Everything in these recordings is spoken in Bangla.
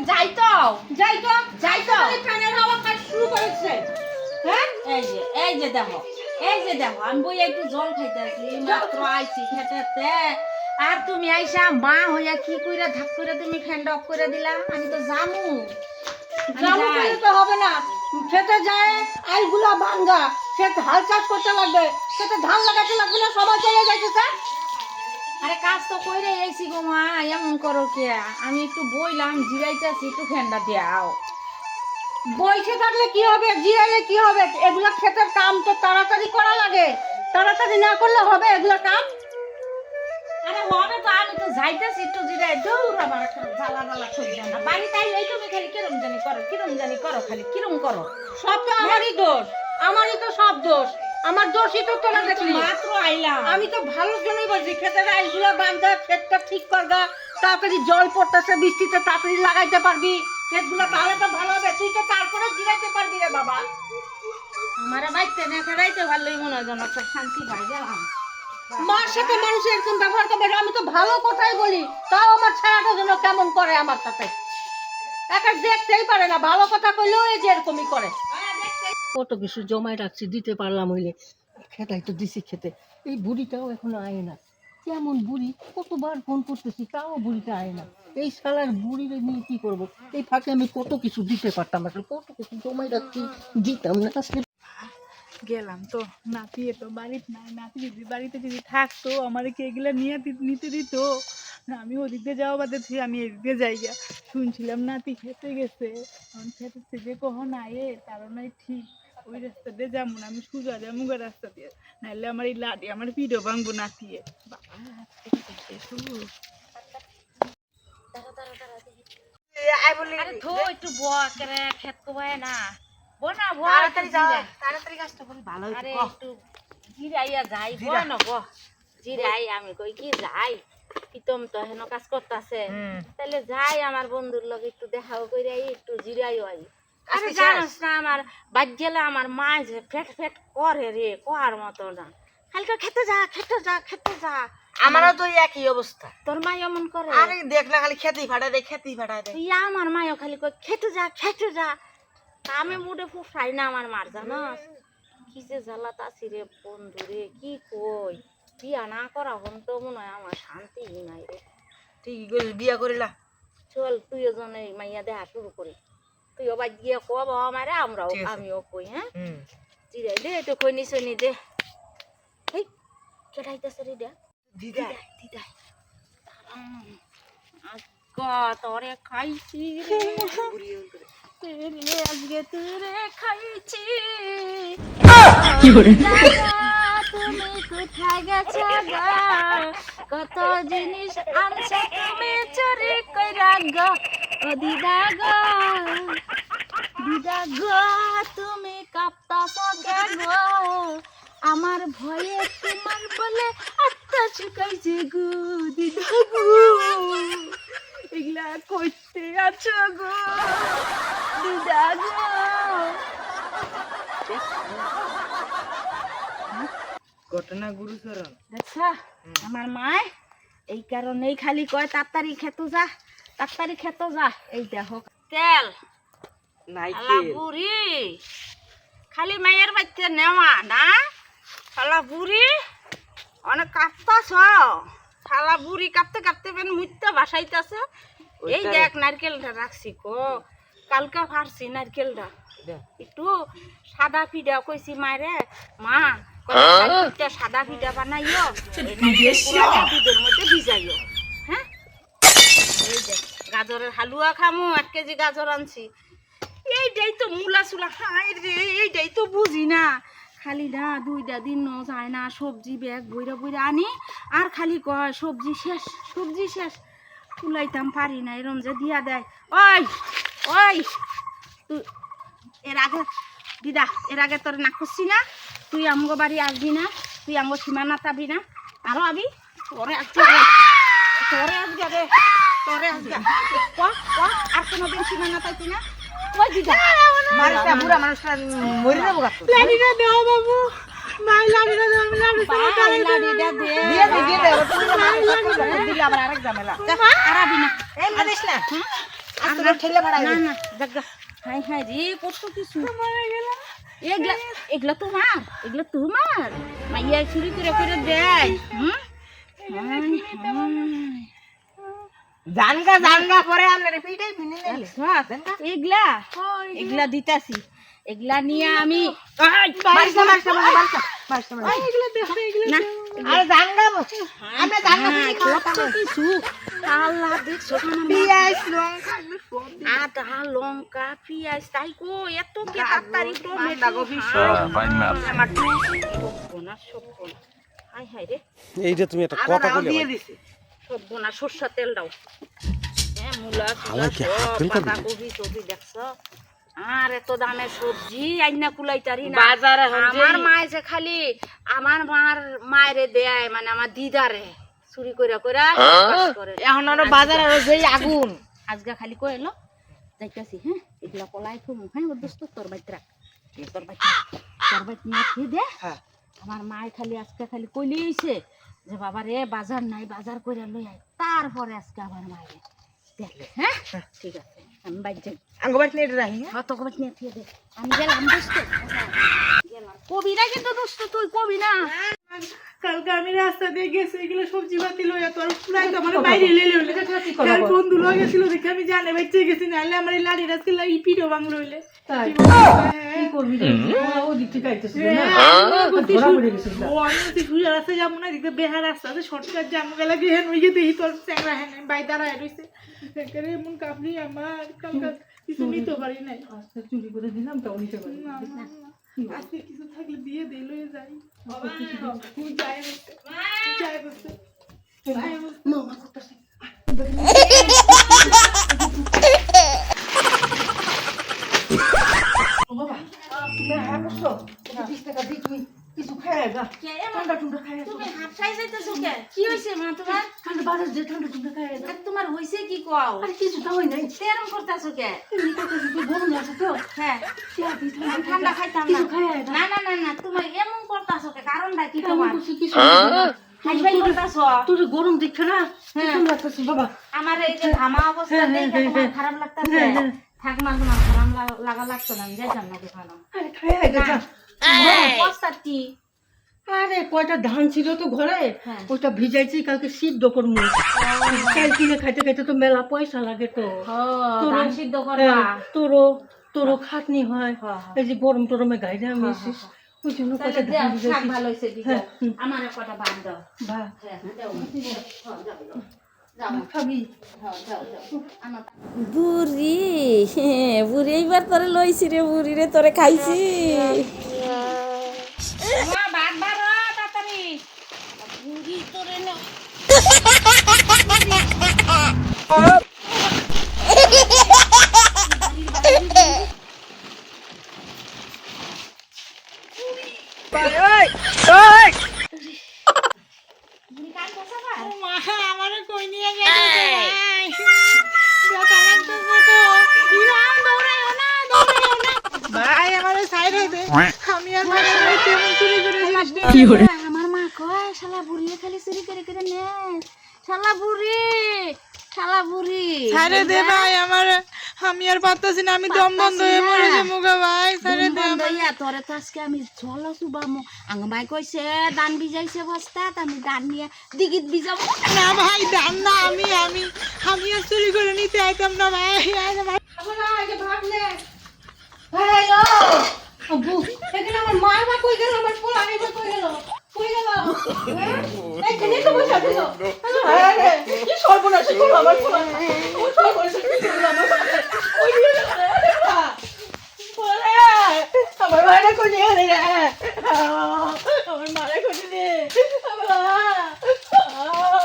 যাই তো যাই তো যাই তো ফ্যানের হাওয়া কাজ শুরু করেছে। হ্যাঁ এই যে দেখো আমি বই একটু জল খাইতেছি মাত্র আইছি খেতেতে আর তুমি আইসা মা হইয়া কি কইরা ধাপ করে তুমি ফ্যান অফ করে দিলা আমি তো জামু জামু পেলে তো হবে না, খেতে যায় আইগুলা ভাঙ্গা, খেতে হাল চাষ করতে লাগবে, খেতে ধান লাগাতে লাগবে না, সবাই চলে যাইতেছে। আরে কাজ তো কইরে আইছি গো মা এমন করো কে আমি একটু বইলাম জিরাইতেছি একটু ফ্যানটা দাও বইসে থাকলে কি হবে, জিরাইলে কি হবে? এগুলা ক্ষেতের কাম তো তাড়াতাড়ি করা লাগে, তাড়াতাড়ি না করলে হবে এগুলা কাম? আরে হবে তো আমি তো যাইতেছি একটু জিরাই দৌড় আমার জ্বালা জ্বালা সইছে না বাড়িতে আইলে তুমি খালি কিরম জানি করো খালি কিরম করো সব তো আমারই দোষ, আমারই তো সব দোষ, আমার দোষই তো তোরা দেখলি। মাত্র আইলাম আমি তো ভালোর জন্যই বলছি ক্ষেতের আইগুলা বান্ধা, ক্ষেতটা ঠিক করগা, তাড়াতাড়ি জল পড়তেছে বৃষ্টিতে তাড়াতাড়ি লাগাইতে পারবি ক্ষেতগুলো, তাহলে তো ভালো হবে। তুই তো তারপরে জিরাইতে পারবি রে বাবা। আমার বাইতে না খেলাইতে ভালোই মনে হয় যেন একটা শান্তি পাই গেলাম মার সাথে মানুষ এরকম ব্যবহার করবে, আমি তো ভালো কথাই বলি, তাও আমার ছাড়াটা যেন কেমন করে আমার সাথে, একা দেখতেই পারে না, ভালো কথা কইলেও এই যে এরকমই করে। কত কিছু জমায় রাখছি, দিতে পারলাম হইলে, খেতাই তো দিছি খেতে, এই বুড়িটাও এখনো আয় না। কেমন বুড়ি, কতবার ফোন করতেছি তাও বুড়িটা আয় না। এই শালার বুড়িরে নিয়ে কি করব? এই ফাঁকে আমি কত কিছু দিতে পারতাম, আসলে কত কিছু জমায় রাখছি, দিতাম না আসলে। গেলাম তো নাতি তো বাড়িতে নাই, নাতি যদি বাড়িতে যদি থাকতো আমার কি এগুলা নিতে দিত? আমি ওদিকে যাওয়া বাদেছি, আমি এদিকে যাই গা। শুনছিলাম নাতি খেতে গেছে, এখন খেতে থেকে কখন আয়ে তারও নাই ঠিক। ওই রাস্তা দিয়ে যাবো না, আমি সোজা যাবো রাস্তা দিয়ে, নাহলে আমার এই লাঠি আমার পিঠও ভাঙবো নাতিয়ে। বাবা আরে ধো একটু বকরে খেত কোবায় না বনা বল তাড়াতাড়ি কাজটা করি ভালো আরে একটু জিরাইয়া যাই বনা গো জিরাই আমি কই কি যাই প্রীতম তো হেন কাজ করতেছে তাহলে যাই আমার বন্ধুর লগে একটু দেখাও কইরা একটু জিরাইও আই আরে জানোস না আমার বাদ গেলে আমার মা যে ফেট ফেট করে রে কোয়ার মতো না খালি খেতে যা খেতে যা খেতে যা আমারও তো একই অবস্থা। তোর মা এমন করে আরে দেখলে খালি খেতেই ফাটায় দেয়, খেতেই ফাটায় দেয়। ইয়া আমার মায়ও খালি কই খেতে যা তা আমি মুডে ফুফাই না আমার মার জানাস কি যে জ্বালাত আছি রে বন্ধু রে কি কই বিয়া না করা হন তো মনে হয় আমার শান্তি নাই রে ঠিকই করিস, বিয়া করিলা। চল তুইও জন এই মাইয়া দেখা শুরু করি তুইও বাদ গিয়ে কব আমারে আমরাও আমিও কই হ্যাঁ জিরাই দে একটু কই নিছনি দে এই কেটাইতেছে রে দে দিদাই তোরে খাইছি রে আজকে তোরে খাইছি তুমি কোথায় গেছো গো কত জিনিস আনছো তুমি চুরি কইরা গো ও দিদা গো তুমি কাঁপতাছো কে গো আমার ভয়ে তোমার বলে আত্মা চুকাইছে গো দিদা গো এগুলা করতে আছো গো দিদা গো। ঘটনা গুরুচরণ। আচ্ছা আমার মায় এই কারণেই খালি কয় তাড়াতাড়ি খেতে যা এই দেখো তেল নাই শালা বুড়ি খালি মায়ের বাচ্চা নেওয়া না শালা বুড়ি অনেক কাঁপতাছ শালা বুড়ি কাঁপতে বেন মুইতে বাসাইতেছে এই দেখ নারকেলটা রাখছি কো কালকা ফারছি নারকেলটা একটু সাদা পিঠা কইছি মায়েরে মা সাদা পিঠা বানাইও দুধের মধ্যে ভিজাইও হ্যাঁ এই দেখ গাজরের হালুয়া খামু 1 কেজি গাজর আনছি এইটাই তো মূলা চুলা খাই রে এইটাই তো বুঝি না খালি না 2টা দিন যায় না সবজি ব্যাগ বইরা আনি আর খালি কয় সবজি শেষ তুলাইতাম পারি না এরম যে দিয়া দেয় ওই তুই এর আগে তোর না করছি না তুই আমগো বাড়ি আসবি না তুই আমগো সীমানা তাবি না আরো আবি তোরে আসবে রে আর কোনোদিন সীমানা তাইতি না ওই দিদা মারিটা বুড়া মানুষটা মরে যাবো গাছ। লাড়িটা দাও বাবু, ভাই লাড়িটা দাও, লাড়িটা দে দিয়ে দে দিলে আবার আরেক ঝামেলা। আরাবি না এমনি দিস না, রাস্তা ঠেলে ভাড়াই না না জাগা হাই হাই রে কত কিছু এগুলা এগুলা তোমার মাইয়া চুরি করে দেয় জানগা পরে আমরা পিটাই পিনে নিলে এগুলা এগুলা দিতাছি এগুলা নিয়ে আমি না আরে জানগা আমরা জানগা কত কিছু আল্লাহ দেখছো পিয়াজ লঙ্কা আদা লঙ্কা পিঁয়াজ তাই কো এত কি তাড়াতাড়ি টমেটো হাই হাই রে এইটা তুমি একটা কথা বলে দিয়ে দিছি সর্বনা সরষা তেল দাও হ্যাঁ মূলা হাওয়া কি হাত তেল খাবি? কবি টবি দেখছো আর এত দামের সবজি আইনা কুলাইতারি না বাজারে আমার মায়ে যে খালি আমার মায়েরে দেয় মানে আমার দিদারে চুরি করে করে এখন আর বাজারে যেই আগুন আজকে খালি কই এলো যাইতাছি হ্যাঁ এগুলা কলাই থমু হ্যাঁ ওর দোস্ত তোর বাইত রাখ তোর বাইত নিয়ে খেয়ে দে হ্যাঁ আমার মায়ে খালি আজকে খালি কইলি হইছে যে বাবা রে বাজার নাই বাজার করে লই আয় তারপরে আজকে আমার মায়ে দেখলে হ্যাঁ ঠিক আছে আমি বাইক যাই আঙ্গবাট নিয়ে রাখি হ্যাঁ তোকে বাইত নিয়ে খেয়ে দে আমি গেলাম দোস্ত গেলাম কবি না কিন্তু দোস্ত তুই কবি না কালকে আমি রাস্তা দিয়ে গেছি এগুলো সবজি পাতি লইয়া তোর প্রায় তো আমার বাইরে লেলে হইলে তার বন্ধু লয়ে গেছিল দেখে আমি জানে বাইচে গেছি নাহলে আমার এই লাড়ি রাস্তা লাগি পিঠো বাংলো হইলে তাই কি করবি ও দিক থেকে আইতেছিস না ধরা পড়ে গেছিস ও আমি তো সুজা রাস্তা যাবো না দেখতে বেহার রাস্তা আছে শর্টকাট যাবো গেলে গিয়ে হেন হইয়ে দেখি তোর চ্যাংরা হেন বাই দাঁড়ায় রইছে একেবারে এমন কাপড়ি আমার কালকে কিছু নিতে পারি নাই আচ্ছা চুরি করে দিলাম তাও নিতে পারি না, না, না। আজকে কিছু থাকলে দিয়ে দে লয়ে যাই তুই যাই বসতে যাই বসতে মামা করতেছে বাবা তুমি হ্যাঁ বসো 20 টাকা দিয়ে তুমি কিছু খায় গা ঠান্ডা টুন্ডা খায় তুমি হাত খাই যাইতেছো কে কি হইছে মা তোমার ঠান্ডা বাজার যে ঠান্ডা টুন্ডা খায় গা আর তোমার হইছে কি কও আরে কিছু তো হয় নাই তেরম করতেছো কে এমনি কথা যদি গরম আছে তো হ্যাঁ চেয়া দিস আমি ঠান্ডা খাইতাম না কিছু খায় গা না না না না তুমি এমন করতেছো কে কারণটা কি কেমন তোমার করছিস কিছু হাইবাই করতেছো তোর গরম দেখছ না কেমন লাগতেছে বাবা আমার এই যে ধামা অবস্থা দেখে তোমার খারাপ লাগতেছে থাক না তোমার খারাপ লাগা লাগতো না আমি যাইতাম না দোকানে আরে খায় গা যা বস্তা কি আরে কয়টা ধান ছিল তো ঘরে হ্যাঁ। ওটা ভিজাইছি কালকে সিদ্ধ করবো চাল কিনে খাইতে খাইতে তো মেলা পয়সা লাগে তো তোরও- ধান সিদ্ধ করবা হ্যাঁ, তোরও খাটনি হয় হ্যাঁ, হ্যাঁ। এই যে গরম টরমে গাইলে আমি এসিস ওই জন্য তাহলে কয়টা ধান শাক ভিজাইছি ভালো হইছে দিছো হ্যাঁ, হুম। আমার কটা বাদ দাও বা হ্যাঁ দাও যাও খাবি বুড়ি এইবার তোরে লইছি রে বুড়ি রে তোরে খাইছি ভাত বাড়ো তাড়াতাড়ি বুড়ি তোরে না আমারে কই নিয়ে গেছে ভাই আমারে সাইডে দে আমি আর ভাই কেমন চুরি করে আমার মা কয় শালা বুড়ি খালি চুরি করে নে শালা বুড়ি সাইডে দে ভাই আমার আমি আর পারতাছি না আমি দম বন্ধ হয়ে মরে যে মুগা ভাই সাইডে দে দইয়া তোরে তো আজকে আমি চলো সুবামু আঙ্গমাই কইছে দান বিজাইছে বস্তাত আমি দান নিয়ে দিগিত বিজাবো না ভাই দাম না আমি আর চুরি করে নিতে আইতাম না ভাই হ্যালো আব্বু এখানে আমার মা বা কই গেল আমার পোলা আইবা কই গেল এইখানে তো বসে আছিস আরে কি সর্বনাশ করলো আমার পোলা ও সর্বনাশ করলো আমার ওই নিয়ে গেল রে পোলা আমার মারা কই নিয়ে গেল রে আমার মারা কই নিয়ে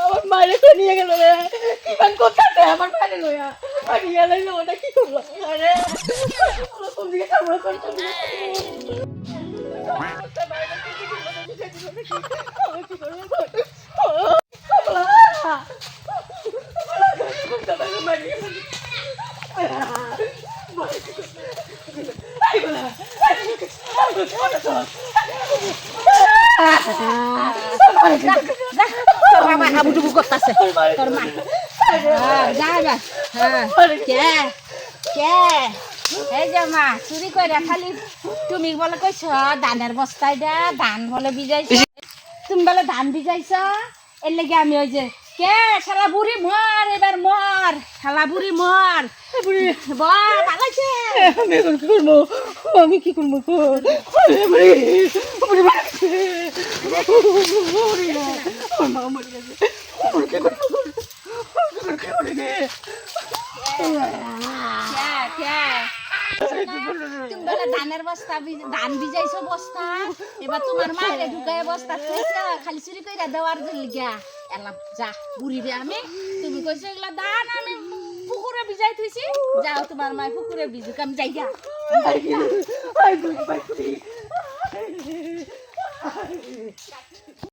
আমার মারা কই নিয়ে গেল রে ইমান কোথাতে আমার ভাই লইয়া আর নিয়ে লাইলো ওটা কি করলো আরে কোন দিকে কামড় করছো তোর বাবা হাবুডুবু করতেছে তোর মা যা এবার হ্যাঁ কে কে এই যে মা চুরি করে খালি তুমি বলে কইছ ধানের বস্তায় দা ধান বলে ভিজাইছ তুমি বলে ধান ভিজাইছ এর লেগে আমি ওই যে কে শালা বুড়ি মর এবার মর শালা বুড়ি মর বল পালাইছে আমি এখন কি করবো আমি কি করবো তুমি বলে ধানের বস্তা ধান ভিজাইছো বস্তা এবার তোমার মায়ের ঢুকায় বস্তা থইছো খালি চুরি কইরা দেওয়ার লিগা এলা যা বুড়ি রে আমি তুমি কইছো এগুলা ধান আমি পুকুরে ভিজাই থইছি যাও তোমার মায়ের পুকুরে ভিজুক আমি যাই গা